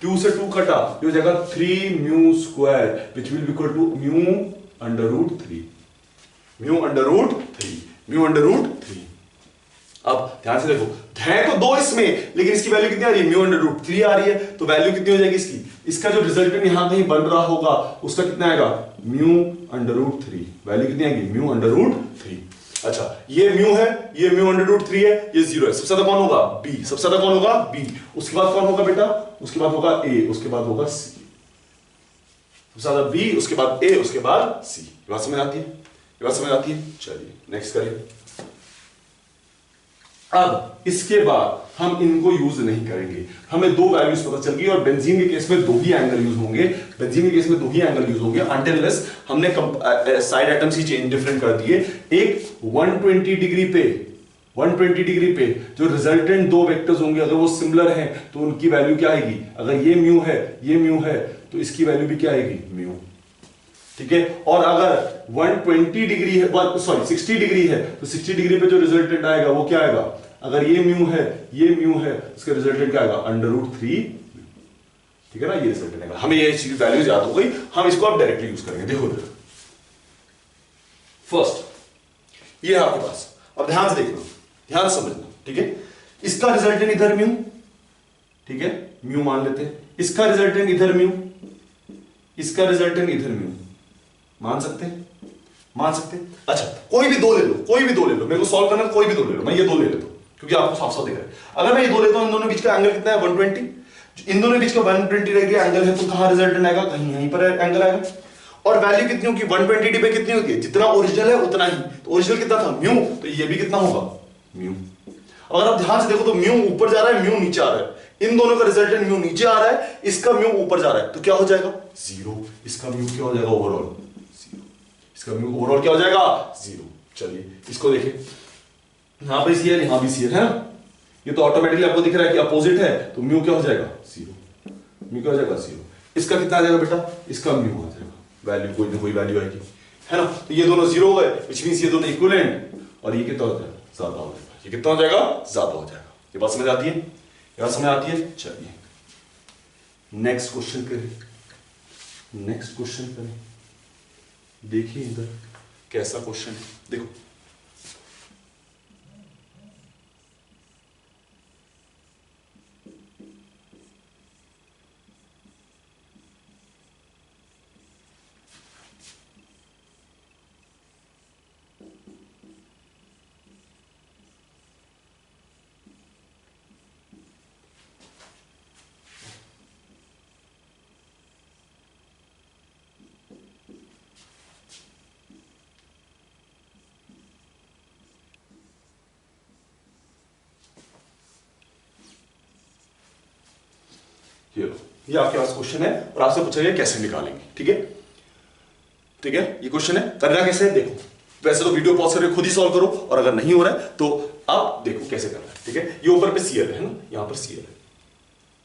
2 से 2 कटा, ये हो जाएगा 3 mu square, which will be equal to mu √3। Mu under root 3। अब ध्यान से देखो, है तो दो इसमें, लेकिन इसकी वैल्यू कितनी आ रही है? म्यू अंडर रूट 3 आ रही है। तो वैल्यू कितनी हो जाएगी इसकी? इसका जो रिजल्टेंट यहां कहीं बन रहा होगा उसका कितना आएगा? Mu under root 3। वैल्यू कितनी आएगी? Mu under root 3। अच्छा, ये म्यू है, ये म्यू अंडर रूट 3 है, ये 0 है। सबसे ज्यादा कौन होगा? बी। सबसे ज्यादा कौन होगा? बी। उसके बाद कौन होगा बेटा? उसके बाद होगा ए, उसके बाद होगा सी। सबसे ज्यादा बी, उसके बाद ए, उसके बाद सी। ये बात समझ आती है? ये बात समझ आती है? चलिए नेक्स्ट करिए। अब इसके बाद हम इनको यूज नहीं करेंगे, हमें दो वैल्यूज पता चल गई, और बेंजीन के केस में दो ही एंगल यूज होंगे। बेंजीन के केस में दो ही एंगल यूज होंगे अनटिल अनलेस हमने साइड एटम्स ही चेंज डिफरेंट कर दिए। एक 120 डिग्री पे जो रिजल्टेंट दो वेक्टर्स होंगे, अगर वो सिमिलर हैं तो उनकी वैल्यू क्या आएगी? अगर ये म्यू है तो इसकी वैल्यू भी क्या आएगी? म्यू, ठीक है। और अगर 120 डिग्री है, 60 डिग्री है तो 60 डिग्री पे जो रिजल्टेंट आएगा वो क्या आएगा? अगर ये म्यू है उसका रिजल्टेंट क्या आएगा? अंडर रूट 3, ठीक है ना, ये रिजल्टेंट आएगा। हमें ये चीज वैल्यूज याद हो गई, हम इसको अब डायरेक्टली यूज करेंगे। देखो फर्स्ट ये है आपके पास, अब ध्यान से देखना, ध्यान से समझना, ठीक है। इसका रिजल्टेंट इधर म्यू, ठीक है, म्यू मान लेते हैं। इसका रिजल्टेंट इधर म्यू, इसका रिजल्टेंट इधर म्यू, मान सकते हैं? अच्छा, कोई भी दो ले लो, मेरे को सॉल्व करना, कोई भी दो ले लो। मैं ये दो ले लेता हूं क्योंकि आपको साफ साफ दिख रहा है। अगर मैं ये दो लेता हूं, इन दोनों बीच का एंगल कितना है? 120। इन दोनों बीच का 120 डिग्री एंगल है, तो कहां रिजल्टेंट आएगा? कहीं यहीं पर एंगल आएगा। और वैल्यू कितनी होगी? 120 डिग्री पे कितनी होती है? जितना ओरिजिनल है उतना ही। तो ओरिजिनल कितना था? म्यू, तो ये भी कितना होगा? म्यू। अगर आप ध्यान से देखो तो म्यू ऊपर जा रहा है, म्यू नीचे आ रहा है। इन दोनों का रिजल्टेंट म्यू नीचे आ रहा है, इसका म्यू ऊपर जा रहा है, तो क्या हो जाएगा? 0। इसका म्यू क्या हो जाएगा? ओवरऑल 0। इसका म्यू ओवरऑल क्या हो जाएगा? 0। चलिए इसको देखें, यहां पे CL, यहां भी CL है ना, ये तो ऑटोमेटिकली आपको दिख रहा है कि अपोजिट है, तो म्यू क्या हो जाएगा? 0। म्यू क्या हो जाएगा? 0। इसका कितना आ जाएगा बेटा? इसका म्यू आ जाएगा, वैल्यू कोई ना कोई वैल्यू आएगी, है ना। तो ये दोनों 0 हो गए, व्हिच मींस ये दोनों इक्विवेलेंट, और ये कितना हो जाएगा? ज्यादा हो जाएगा। ये कितना हो जाएगा? ज्यादा हो जाएगा। ये बात समझ आती है? ये बात समझ आती है? चलिए नेक्स्ट क्वेश्चन करें। देखिए इधर कैसा क्वेश्चन है, देखो ये लो, ये आपके पास क्वेश्चन है और आपसे पूछा गया कैसे निकालेंगे। ठीक है, ठीक है, ये क्वेश्चन है, करना कैसे है देखो। वैसे तो वीडियो पॉज करके खुद ही सॉल्व करो, और अगर नहीं हो रहा है तो आप देखो कैसे करना है। ठीक है, ये ऊपर पे सीएल है ना, यहां पर सीएल है,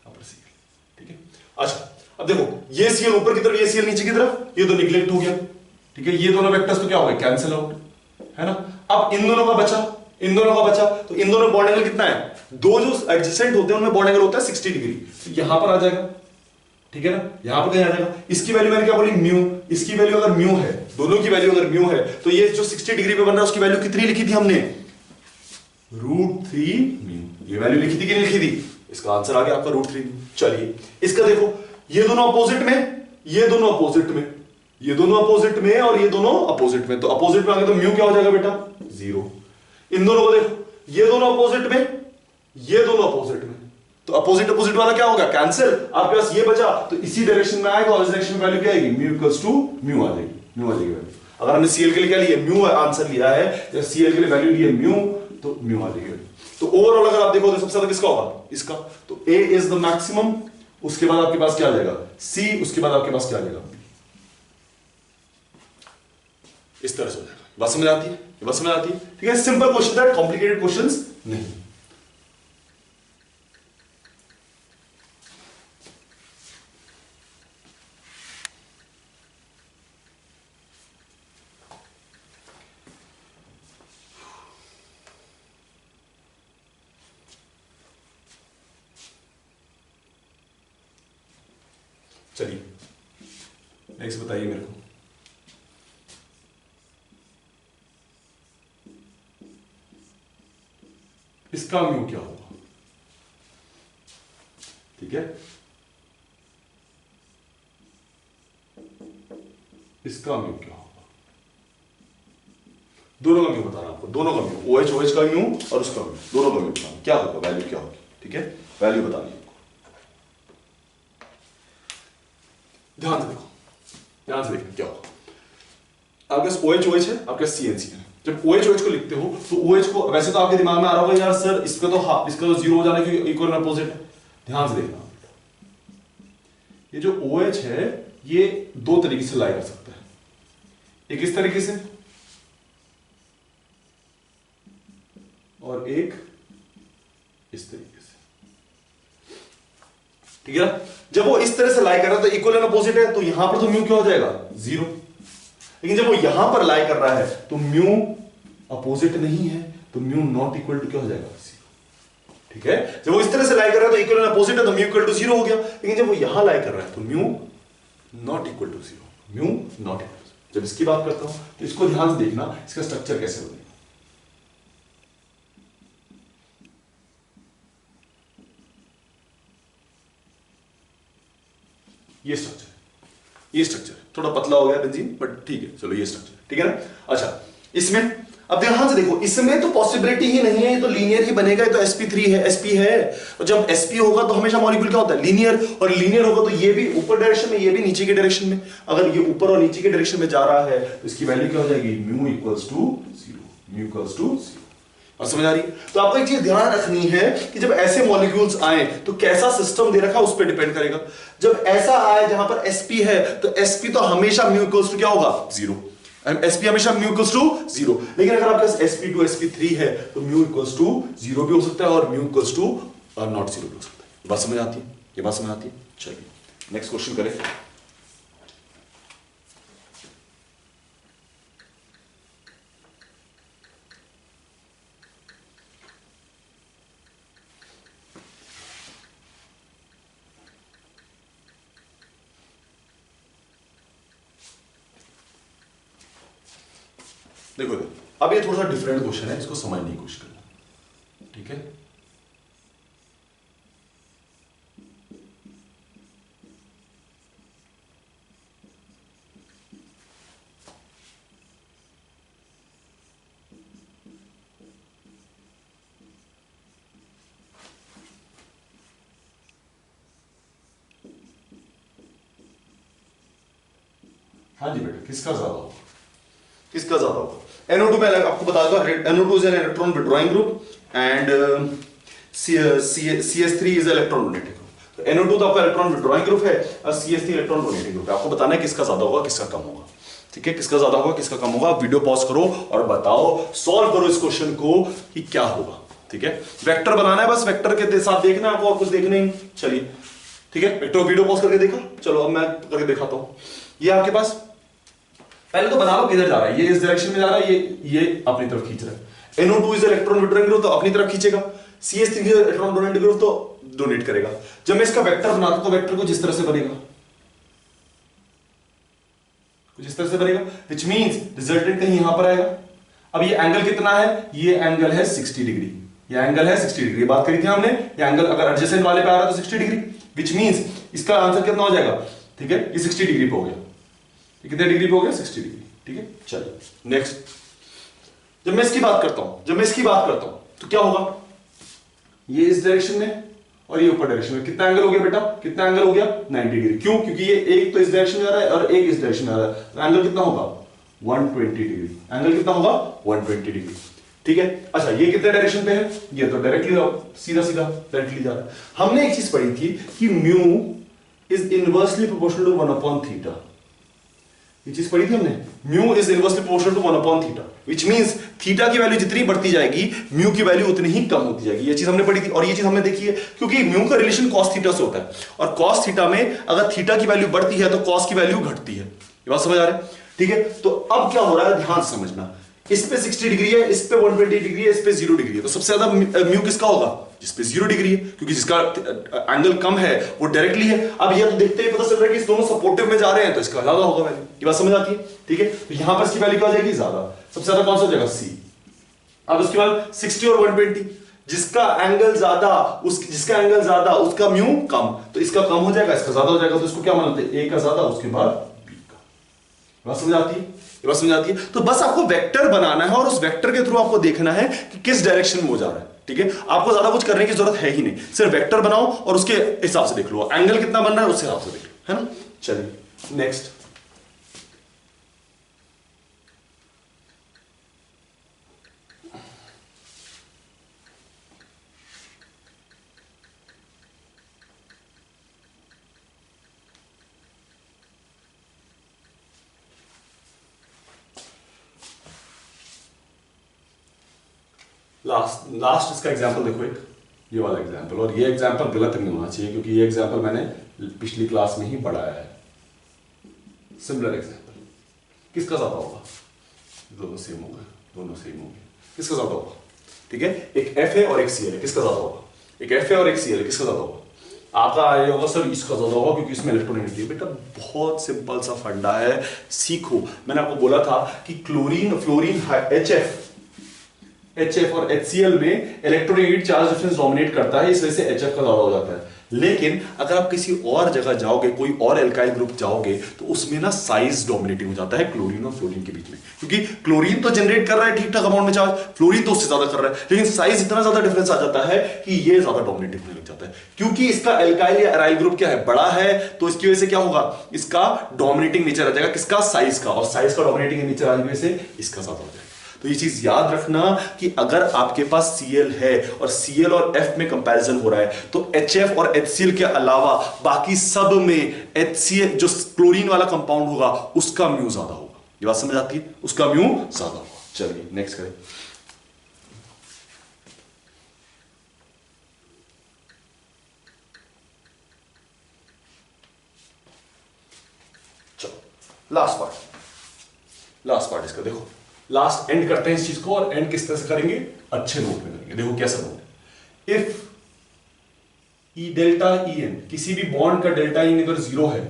यहां पर सीएल। ठीक है, अच्छा अब देखो, ये सीएल ऊपर की तरफ, ये सीएल नीचे की तरफ, ये तो निगलेक्ट हो गया। ठीक है, ये दोनों वेक्टर्स तो क्या हो गए, कैंसिल आउट, है ना। अब इन दोनों का बचा, इन दोनों का बचा, तो इन दोनों बॉन्ड एंगल कितना है, दो जो एडजेसेंट होते हैं उनमें बॉन्ड एंगल होता है 60 डिग्री, तो यहां पर आ जाएगा। ठीक है ना, यहां पर कहीं आ जाएगा। इसकी वैल्यू मैंने क्या बोली, म्यू, इसकी वैल्यू अगर म्यू है, दोनों की वैल्यू अगर म्यू है, तो ये जो 60 डिग्री पे बन रहा है उसकी वैल्यू कितनी लिखी थी हमने, √3 म्यू। ये वैल्यू लिखी थी कि नहीं लिखी थी, इसका आंसर आ गया आपका √3 म्यू। चलिए इसका देखो, ये दोनों अपोजिट में, ये दोनों अपोजिट में, ये दोनों अपोजिट में और ये दोनों अपोजिट में, तो अपोजिट में आ गया तो म्यू क्या हो जाएगा बेटा, 0। इन दोनों को देखो, ये दोनों अपोजिट में, ये दोनों अपोजिट में, तो अपोजिट अपोजिट वाला क्या होगा, कैंसिल। आपके पास ये बचा, तो इसी डायरेक्शन में आएगा और इस डायरेक्शन में वैल्यू क्या आएगी, म्यू इक्वल्स टू म्यू आ जाएगी, म्यू आ जाएगी वैल्यू। अगर हमने सीएल के लिए क्या लिया, म्यू आंसर लिया है, या सीएल के लिए वैल्यू ली है म्यू, तो म्यू आ जाएगी। तो ओवरऑल अगर आप देखो तो सबसे ज्यादा किसका होगा, इसका, तो ए इज द मैक्सिमम, उसके बाद आपके पास क्या आ जाएगा, सी, उसके बाद आपके पास क्या आ जाएगा, इस तरह से हो जाएगा। बात समझ आती है, बात समझ आती है। ठीक है, सिंपल क्वेश्चन है, कॉम्प्लिकेटेड क्वेश्चंस नहीं। चलिए नेक्स्ट बताइए मेरे को, इसका म्यू क्या होगा। ठीक है, इसका म्यू क्या होगा, दोनों का म्यू बताना आपको, दोनों का म्यू, OH OH का म्यू और उसका म्यू, दोनों का म्यू बताना क्या होगा, वैल्यू क्या होगी। ठीक है, वैल्यू बतानी है, ध्यान से देखो, ध्यान से देखो क्या होगा। आपके पास OH OH है, आपके पास CNC है। जब OH OH को लिखते हो तो OH को, वैसे तो आपके दिमाग में आ रहा होगा यार सर इसका तो इसका तो 0 हो जाने की इक्वल अपोजिट है। ध्यान से देखना, ये जो OH है ये दो तरीके से लाई कर सकता है, एक इस तरीके से और एक इस तरीके से। ठीक है ना, जब वो इस तरह से लाई कर रहा है तो इक्वल एंड अपोजिट है, तो यहां पर तो म्यू क्या हो जाएगा, 0। लेकिन जब वो यहां पर लाई कर रहा है तो म्यू अपोजिट नहीं है, तो म्यू नॉट इक्वल टू क्या हो जाएगा, 0। ठीक है, जब वो इस तरह से लाई कर रहा है तो इक्वल एंड अपोजिट है, तो म्यू इक्वल टू 0 हो गया। लेकिन जब वो यहां लाई कर रहा है तो mu not equal to 0, mu not equal. जब इसकी बात करता हूं तो इसको ध्यान से देखना, इसका स्ट्रक्चर कैसे बनेगा। ये स्ट्रक्चर, ये स्ट्रक्चर थोड़ा पतला हो गया बेंजीन, बट ठीक है, चलो ये स्ट्रक्चर, ठीक है ना। अच्छा, इसमें अब ध्यान से देखो, इसमें तो पॉसिबिलिटी ही नहीं है, ये तो लीनियर ही बनेगा, ये तो sp3 है, sp है। और जब sp होगा तो हमेशा मॉलिक्यूल क्या होता है, लीनियर, और लीनियर होगा तो ये भी ऊपर डायरेक्शन में, ये भी नीचे के डायरेक्शन में। अगर ये ऊपर और नीचे के डायरेक्शन में जा रहा है तो इसकी वैल्यू क्या हो जाएगी, mu equals to 0, mu equals to 0। और समझ आ रही है। तो आपको एक चीज ध्यान रखनी है कि जब ऐसे मॉलिक्यूल्स आए तो कैसा सिस्टम दे रखा है उस पर डिपेंड करेगा। जब ऐसा आए जहां पर sp है तो sp तो हमेशा म्यू इक्वल्स टू क्या होगा, 0। sp हमेशा म्यू इक्वल्स टू 0। लेकिन अगर आपके पास sp2 sp3 है तो म्यू इक्वल्स टू 0 भी हो सकता है और म्यू इक्वल्स टू नॉट 0 भी हो सकता है। ये बात समझ आती है, ये बात समझ आती है। चलिए नेक्स्ट क्वेश्चन करें। देखो अब ये थोड़ा सा डिफरेंट क्वेश्चन है, इसको समझने की कोशिश करना, ठीक है। हाँ जी बेटा, किसका ज्यादा होगा, किसका ज्यादा होगा। NO2 में आपको बता दो, NO2 is an electron withdrawing group and CH3 is electron donating group। तो NO2 तो आपका इलेक्ट्रॉन विड्रॉइंग ग्रुप है और CH3 इलेक्ट्रॉन डोनेटिंग ग्रुप है। आपको बताना है किसका ज्यादा होगा किसका कम होगा, ठीक है, किसका ज्यादा होगा किसका कम होगा। वीडियो पॉज करो और बताओ, सॉल्व करो इस क्वेश्चन को कि क्या होगा, ठीक है। वेक्टर बनाना है, बस वेक्टर के साथ देखना है आपको और कुछ देखना ही, चलिए ठीक है। वेक्टर वीडियो पॉज करके देखा, चलो अब मैं करके दिखाता हूं। ये आपके पास पहले तो बना लो किधर जा रहा है, ये इस डायरेक्शन में जा रहा है, ये अपनी तरफ खींच रहा है। NO2 is electron withdrawing group तो अपनी तरफ खींचेगा, CH3 इलेक्ट्रॉन डोनेटिंग ग्रुप तो डोनेट करेगा। जब मैं इसका वेक्टर बनाता हूं तो वेक्टर को जिस तरह से बनेगा, कुछ इस तरह से बनेगा, विच मींस रिजल्टेंट कहीं यहां पर आएगा। अब ये एंगल कितना है, ये एंगल है 60 डिग्री, ये एंगल है 60 डिग्री, बात करी थी हमने। ये एंगल अगर एडजेसेंट वाले पे आ रहा है तो 60 डिग्री, विच मींस इसका आंसर कितना हो जाएगा, ठीक है, ये 60 डिग्री पे हो गया। ये कितने डिग्री पे हो गया, 60 डिग्री, ठीक है। चलिए नेक्स्ट, जब मैं इसकी बात करता हूं तो क्या होगा, ये इस डायरेक्शन में और ये ऊपर डायरेक्शन में कितना एंगल हो गया बेटा, कितना एंगल हो गया, 90 डिग्री। क्यों, क्योंकि ये एक तो इस डायरेक्शन में जा रहा है और एक इस डायरेक्शन में आ रहा है, तो एंगल कितना होगा 120 डिग्री, एंगल कितना होगा 120 डिग्री, ठीक है। अच्छा ये कितने डायरेक्शन पे है, ये तो डायरेक्टली सीधा सीधा डायरेक्टली जा रहा है। हमने एक चीज पढ़ी थी कि mu is inversely proportional to 1/θ, ये चीज पढ़ी थी हमने, mu is inversely proportional to 1/θ, which means theta की वैल्यू जितनी बढ़ती जाएगी म्यू की वैल्यू उतनी ही कम होती जाएगी। ये चीज हमने पढ़ी थी और ये चीज हमने देखी है, क्योंकि म्यू का रिलेशन cos थीटा से होता है और cos थीटा में अगर थीटा की वैल्यू बढ़ती है तो cos की वैल्यू घटती है। ये बात समझ आ रही है, ठीक है। तो अब क्या हो रहा है, ध्यान से समझना, इस पे 60 डिग्री है, इस पे 120 डिग्री है, इस पे 0 डिग्री है, तो सबसे ज्यादा म्यू किसका होगा, जिस पे 0 डिग्री है, क्योंकि जिसका एंगल कम है वो डायरेक्टली है। अब ये तो देखते ही पता चल रहा है कि इस दोनों सपोर्टिव में जा रहे हैं तो इसका ज्यादा होगा वैल्यू। ये बात समझ आती है, ठीक है। तो यहां पर इसकी वैल्यू क्या हो जाएगी, ज्यादा, सबसे ज्यादा कौन सा हो जाएगा, C। अब उसके बाद 60 और 120, जिसका एंगल ज्यादा उसका म्यू कम, तो इसका कम हो जाएगा इसका ज्यादा हो जाएगा, तो इसको क्या मानते हैं, A का ज्यादा उसके बाद B का। बात समझ आती है, ये बात समझ आती है। तो बस आपको वेक्टर बनाना है और उस वेक्टर के थ्रू आपको देखना है कि किस डायरेक्शन में वो जा रहा है, ठीक है। आपको ज्यादा कुछ करने की जरूरत है ही नहीं, सिर्फ वेक्टर बनाओ और उसके हिसाब से देख लो, एंगल कितना बन रहा है उसके हिसाब से देख लो, है ना। चलिए नेक्स्ट, लास्ट इसका एग्जांपल देखो, एक ये वाला एग्जांपल, और ये एग्जांपल गलत नहीं होना चाहिए क्योंकि ये एग्जांपल मैंने पिछली क्लास में ही पढ़ाया है। सिमिलर एग्जांपल, किसका ज्यादा होगा, दोनों सेम हो गए, किसका ज्यादा होगा, ठीक है। एक F है और एक Cl है, किसका ज्यादा होगा, एक F है और एक Cl है, किसका ज्यादा होगा। आपका आया होगा सर इसका ज्यादा होगा क्योंकि इसमें इलेक्ट्रोनेगेटिव है। बेटा बहुत सिंपल सा फंडा है, सीखो। मैंने आपको बोला था कि क्लोरीन फ्लोरीन HF और HCl में इलेक्ट्रोनेगेटिव चार्ज डिफरेंस डोमिनेट करता है, इस वजह से HF का ज्यादा हो जाता है। लेकिन अगर आप किसी और जगह जाओगे, कोई और एल्काइल ग्रुप जाओगे, तो उसमें ना साइज डोमिनेटिंग हो जाता है क्लोरीन और फ्लोरीन के बीच में, क्योंकि क्लोरीन तो जनरेट कर रहा है ठीक ठाक अमाउंट में चार्ज, फ्लोरीन तो उससे ज्यादा कर रहा है, लेकिन साइज इतना ज्यादा डिफरेंस आ जाता है कि ये ज्यादा डोमिनेटिंग होने लग जाता है। क्योंकि इसका एल्काइल या एराइल ग्रुप क्या है, बड़ा है, तो इसकी वजह से क्या होगा, इसका डोमिनेटिंग नेचर आ जाएगा, किसका, साइज का, और साइज का डोमिनेटिंग नेचर आने की वजह से इसका ज्यादा हो जाएगा। तो ये चीज याद रखना कि अगर आपके पास Cl है और Cl और F में कंपैरिजन हो रहा है, तो HF और HCl के अलावा बाकी सब में HCl जो क्लोरीन वाला कंपाउंड होगा उसका म्यू ज्यादा होगा। ये बात समझ आती है, उसका म्यू ज्यादा होगा। चलिए नेक्स्ट करें, चलो लास्ट पार्ट इसका देखो, लास्ट एंड करते हैं इस चीज को, और एंड किस तरह से करेंगे, अच्छे नोट में करेंगे। देखो कैसा note, if E delta E N, किसी भी बॉन्ड का डेल्टा इन अगर 0 है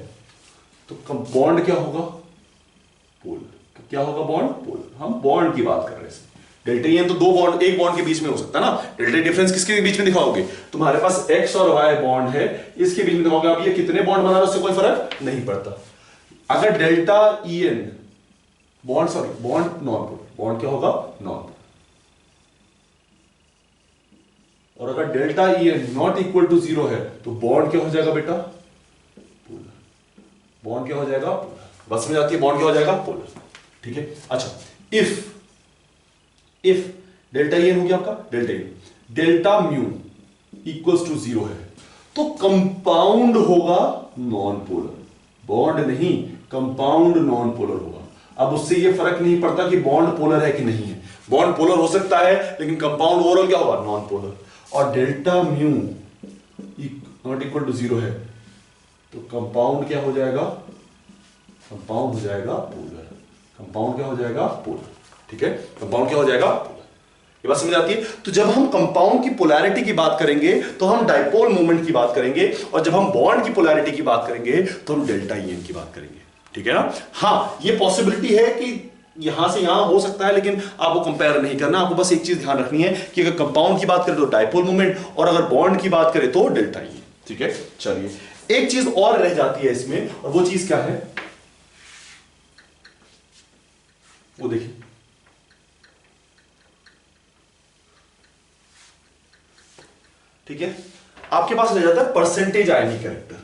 तो बॉन्ड क्या होगा, पोल। क्या होगा, बॉन्ड पोल। हम बॉन्ड की बात कर रहे हैं, डेल्टा ई एन तो दो बॉन्ड, एक बॉन्ड के बीच में हो सकता है ना। डेल्टा डिफरेंस किसके बीच में दिखाओगे, तुम्हारे पास एक्स और वाई बॉन्ड है, इसके बीच में दिखाओगे। अब ये कितने बॉन्ड बना रहे हैं उससे कोई फर्क नहीं पड़ता। अगर delta E N bond non pol, bond क्या होगा, नॉन पोल। और अगर delta E N not equal to 0 है तो बॉन्ड क्या हो जाएगा बेटा, पोलर। बॉन्ड क्या हो जाएगा, पोलर। बस समझ आती है, बॉन्ड क्या हो जाएगा, पोलर, ठीक है। अच्छा, इफ डेल्टा ई एन हो गया आपका, डेल्टा म्यू इक्वल्स टू 0 है, तो कंपाउंड होगा नॉन पोलर, बॉन्ड नहीं, कंपाउंड नॉन पोलर होगा। अब उससे ये फर्क नहीं पड़ता कि बॉन्ड पोलर है कि नहीं है, बॉन्ड पोलर हो सकता है लेकिन कंपाउंड ओवरऑल क्या होगा, नॉन पोलर। और delta mu not equal to 0 है तो कंपाउंड क्या हो जाएगा, कंपाउंड हो जाएगा पोलर, कंपाउंड क्या हो जाएगा, पोलर। ठीक है, कंपाउंड क्या हो जाएगा, पोलर। ये बात समझ आती है। तो जब हम कंपाउंड की पोलैरिटी की बात करेंगे तो हम डाइपोल मोमेंट की बात करेंगे, और जब हम बॉन्ड की पोलैरिटी की बात करेंगे तो हम डेल्टा ईएन की बात करेंगे। ठीक है ना। हाँ, ये पॉसिबिलिटी है कि यहां से यहां हो सकता है, लेकिन आपको कंपेयर नहीं करना, आपको बस एक चीज ध्यान रखनी है कि अगर कंपाउंड की बात करें तो डाइपोल मोमेंट, और अगर बॉन्ड की बात करें तो डेल्टा ईएन। ठीक है, चलिए एक चीज और रह जाती है इसमें, और वो चीज क्या है, वो देखिए। ठीक है, आपके पास रह जाता है परसेंटेज आयनिक कैरेक्टर,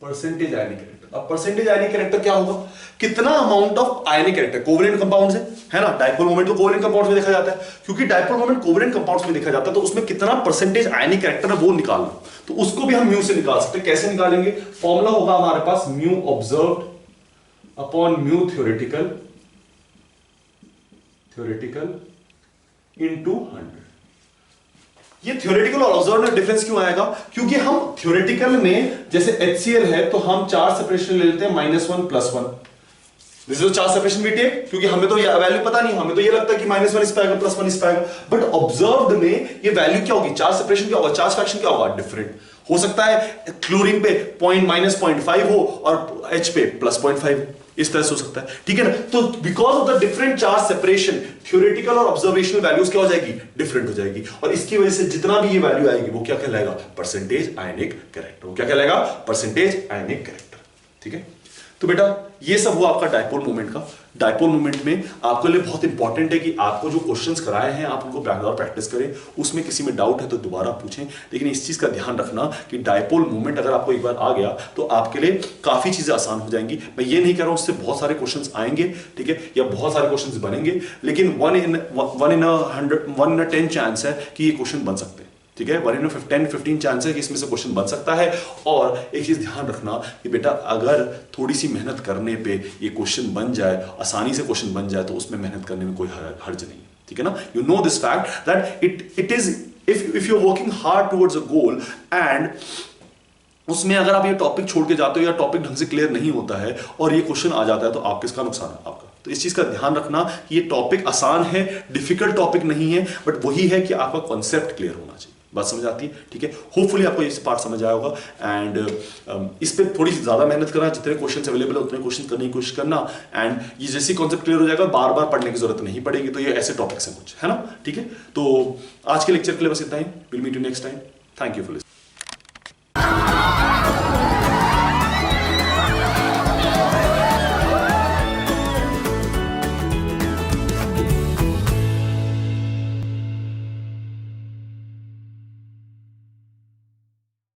परसेंटेज आयनिक कैरेक्टर। अब परसेंटेज आयनिक कैरेक्टर क्या होगा, कितना amount of ionic character covalent compound है ना। डाइपोल मोमेंट तो कोवेलेंट कंपाउंड्स में देखा जाता है, क्योंकि डाइपोल मोमेंट कोवेलेंट कंपाउंड्स में देखा जाता है, तो उसमें कितना परसेंटेज आयनिक कैरेक्टर है वो निकालना, तो उसको भी हम म्यू से निकाल सकते हैं। कैसे निकालेंगे, फॉर्मूला होगा हमारे पास mu observed upon mu theoretical into 100। ये थ्योरेटिकल और ऑब्जर्व में डिफरेंस क्यों आएगा, क्योंकि हम थ्योरेटिकल में जैसे HCl है तो हम चार्ज सेपरेशन ले लेते हैं -1 +1, this is charge separation we take, क्योंकि हमें तो ये वैल्यू पता नहीं, हमें तो ये लगता है कि -1 इस पे आएगा +1 इस पे आएगा, बट ऑब्जर्व्ड में ये वैल्यू क्या होगी, चार्ज सेपरेशन क्या होगा, चार्ज फ्रैक्शन क्या होगा, डिफरेंट हो सकता है। क्लोरीन पे -0.5 हो और H पे +0.5, इस तरह से हो सकता है। ठीक है ना। तो because of the different charge separation theoretical और ऑब्जर्वेशनल वैल्यूज क्या हो जाएगी, डिफरेंट हो जाएगी, और इसकी वजह से जितना भी ये वैल्यू आएगी वो क्या कहलाएगा, परसेंटेज आयनिक कैरेक्टर। वो क्या कहलाएगा, परसेंटेज आयनिक कैरेक्टर। ठीक है, तो बेटा ये सब हुआ आपका डाइपोल मोमेंट का। डाइपोल मोमेंट में आपके लिए बहुत इंपॉर्टेंट है कि आपको जो क्वेश्चंस कराए हैं आप उनको बैकग्राउंड प्रैक्टिस करें, उसमें किसी में डाउट है तो दोबारा पूछें, लेकिन इस चीज का ध्यान रखना कि डाइपोल मोमेंट अगर आपको एक बार आ गया तो आपके लिए काफी चीजें आसान हो जाएंगी। मैं ये नहीं कह रहा हूं उससे बहुत सारे क्वेश्चंस आएंगे, ठीक है, या बहुत सारे क्वेश्चंस बनेंगे, लेकिन 1 in a 10 चांस है कि ये क्वेश्चन बन सकते हैं। ठीक है, 1 in a 15 चांस है कि इसमें से क्वेश्चन बन सकता है। और एक चीज ध्यान रखना कि बेटा अगर थोड़ी सी मेहनत करने पे ये क्वेश्चन बन जाए, आसानी से क्वेश्चन बन जाए, तो उसमें मेहनत करने में कोई हर्ज नहीं है। ठीक है ना। You know this fact that it is if you are working hard towards a goal and उसमें अगर आप ये टॉपिक छोड़ के जाते हो या टॉपिक ढंग से क्लियर नहीं होता है और ये क्वेश्चन आ जाता है तो आप किसका नुकसान है, आपका। तो इस चीज का ध्यान रखना कि ये टॉपिक आसान है, डिफिकल्ट टॉपिक नहीं है, बट वही है कि आपका कॉन्सेप्ट क्लियर होना चाहिए। बात समझ आती है। ठीक है, होपफुली आपको ये पार्ट समझ आया होगा। एंड इस पे थोड़ी सी ज्यादा मेहनत करना, जितने क्वेश्चन अवेलेबल है उतने क्वेश्चन करने की कोशिश करना, एंड ये जैसे कॉन्सेप्ट क्लियर हो जाएगा बार बार पढ़ने की जरूरत नहीं पड़ेगी। तो ये ऐसे टॉपिक्स हैं कुछ, है ना। ठीक है, तो आज के लेक्चर के लिए बस इतना ही। Will meet you next time. Thank you for listening.